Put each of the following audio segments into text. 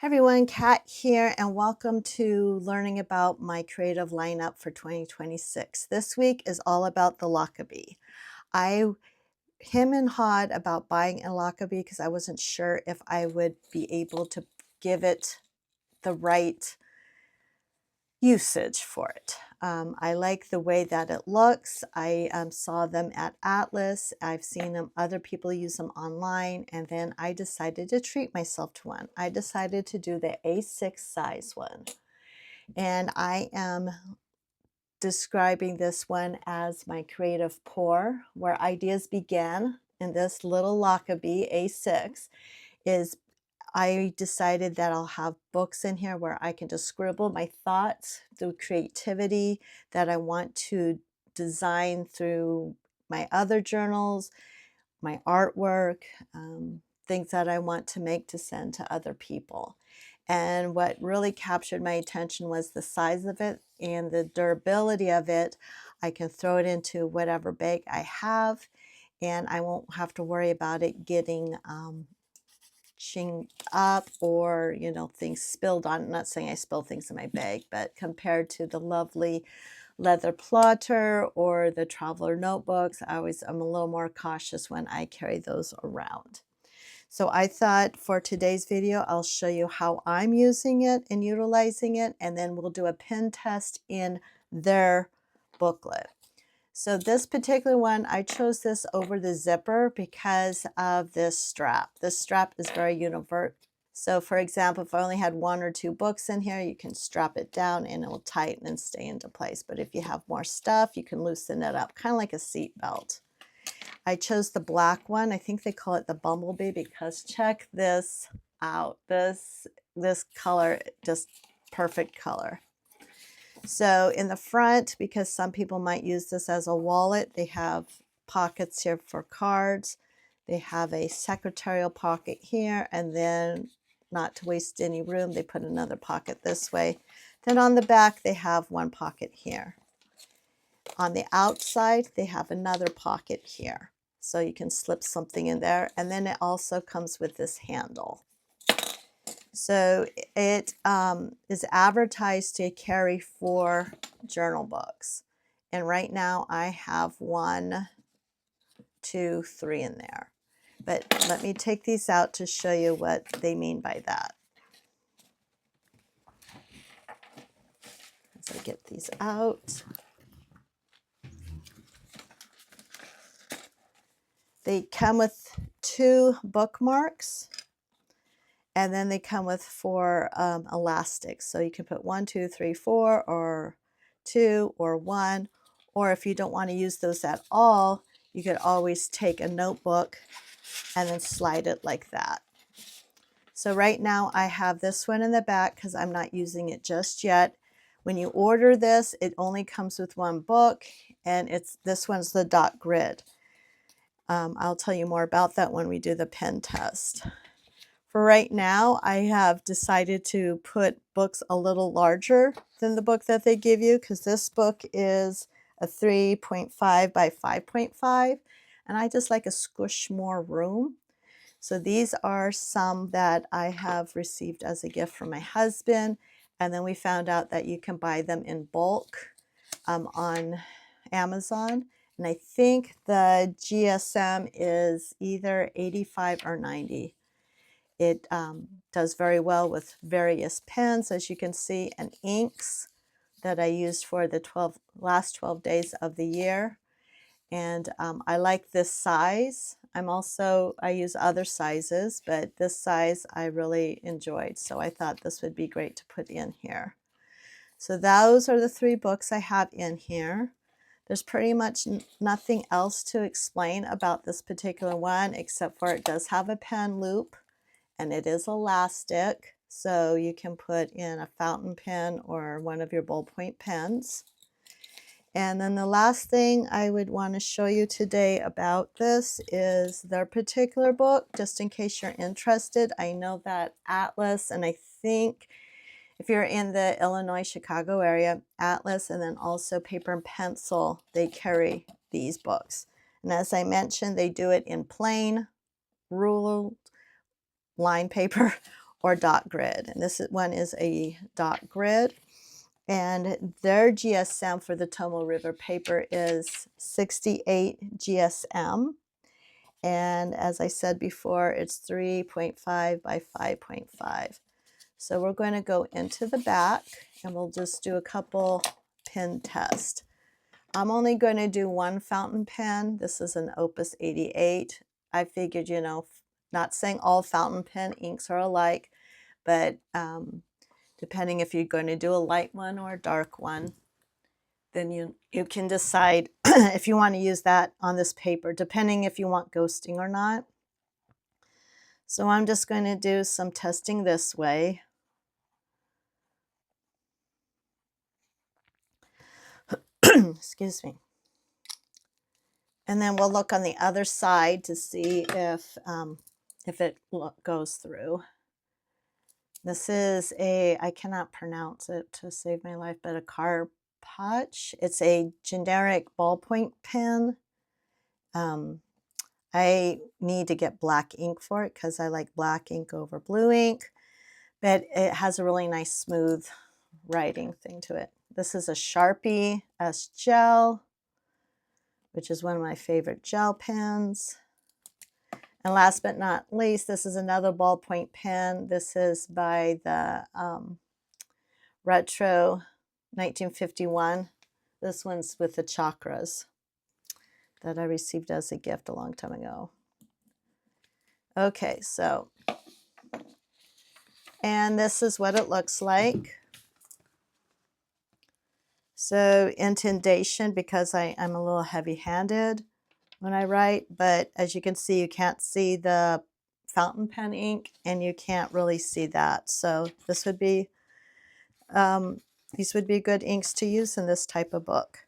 Hey everyone, Kat here, and welcome to learning about my creative lineup for 2026. This week is all about the Lochby. I him and hawed about buying a Lochby because I wasn't sure if I would be able to give it the right usage for it. I like the way that it looks. I saw them at Atlas. I've seen them, other people use them online, and then I decided to treat myself to one. I decided to do the A6 size one, and I am describing this one as my creative pour, where ideas began. In this little Lochby A6 is I decided that I'll have books in here where I can just scribble my thoughts, the creativity that I want to design through my other journals, my artwork, things that I want to make to send to other people. And what really captured my attention was the size of it and the durability of it. I can throw it into whatever bag I have, and I won't have to worry about it getting chinged up or things spilled on. I'm not saying I spill things in my bag, but compared to the lovely leather plotter or the traveler notebooks, I'm a little more cautious when I carry those around. So I thought for today's video I'll show you how I'm using it and utilizing it, and then we'll do a pen test in their booklet. So this particular one, I chose this over the zipper because of this strap. This strap is very universal. So for example, if I only had one or two books in here, you can strap it down and it will tighten and stay into place. But if you have more stuff, you can loosen it up, kind of like a seat belt. I chose the black one. I think they call it the Bumblebee because check this out. This color, just perfect color. So in the front, because some people might use this as a wallet, they have pockets here for cards. They have a secretarial pocket here, and then not to waste any room, they put another pocket this way. Then on the back, they have one pocket here. On the outside, they have another pocket here. So you can slip something in there. And then it also comes with this handle. So it is advertised to carry 4 journal books. And right now I have 1, 2, 3 in there. But let me take these out to show you what they mean by that. As I get these out. They come with 2 bookmarks. And then they come with 4 elastics. So you can put 1, 2, 3, 4, or 2, or 1. Or if you don't want to use those at all, you could always take a notebook and then slide it like that. So right now I have this one in the back because I'm not using it just yet. When you order this, it only comes with 1 book, and this one's the dot grid. I'll tell you more about that when we do the pen test. For right now, I have decided to put books a little larger than the book that they give you because this book is a 3.5 by 5.5, and I just like a squish more room. So these are some that I have received as a gift from my husband, and then we found out that you can buy them in bulk on Amazon, and I think the GSM is either 85 or 90. It does very well with various pens, as you can see, and inks that I used for the last 12 days of the year. And I like this size. I use other sizes, but this size I really enjoyed. So I thought this would be great to put in here. So those are the 3 books I have in here. There's pretty much nothing else to explain about this particular one, except for it does have a pen loop. And it is elastic, so you can put in a fountain pen or one of your ballpoint pens. And then the last thing I would want to show you today about this is their particular book, just in case you're interested. I know that Atlas, and I think if you're in the Illinois, Chicago area, Atlas and then also Paper and Pencil, they carry these books. And as I mentioned, they do it in plain, ruled line paper or dot grid. And this one is a dot grid. And their GSM for the Tomoe River paper is 68 GSM. And as I said before, it's 3.5 by 5.5. So we're going to go into the back and we'll just do a couple pin tests. I'm only going to do one fountain pen. This is an Opus 88. I figured, you know, not saying all fountain pen inks are alike, but depending if you're going to do a light one or a dark one, then you can decide if you want to use that on this paper, depending if you want ghosting or not. So I'm just going to do some testing this way. Excuse me. And then we'll look on the other side to see if it goes through. This is a, I cannot pronounce it to save my life, but a Carpach. It's a generic ballpoint pen. I need to get black ink for it because I like black ink over blue ink, but it has a really nice smooth writing thing to it. This is a Sharpie S Gel, which is one of my favorite gel pens. And last but not least, this is another ballpoint pen. This is by the Retro 1951. This one's with the chakras that I received as a gift a long time ago. Okay, so, and this is what it looks like. So intonation, because I'm a little heavy-handed when I write, but as you can see, you can't see the fountain pen ink and you can't really see that. So this would be, these would be good inks to use in this type of book.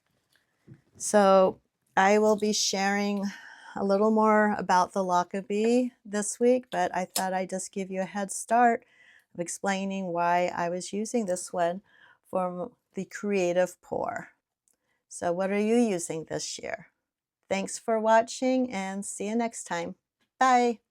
So I will be sharing a little more about the Lochby this week, but I thought I'd just give you a head start of explaining why I was using this one for the creative pour. So what are you using this year? Thanks for watching and see you next time. Bye.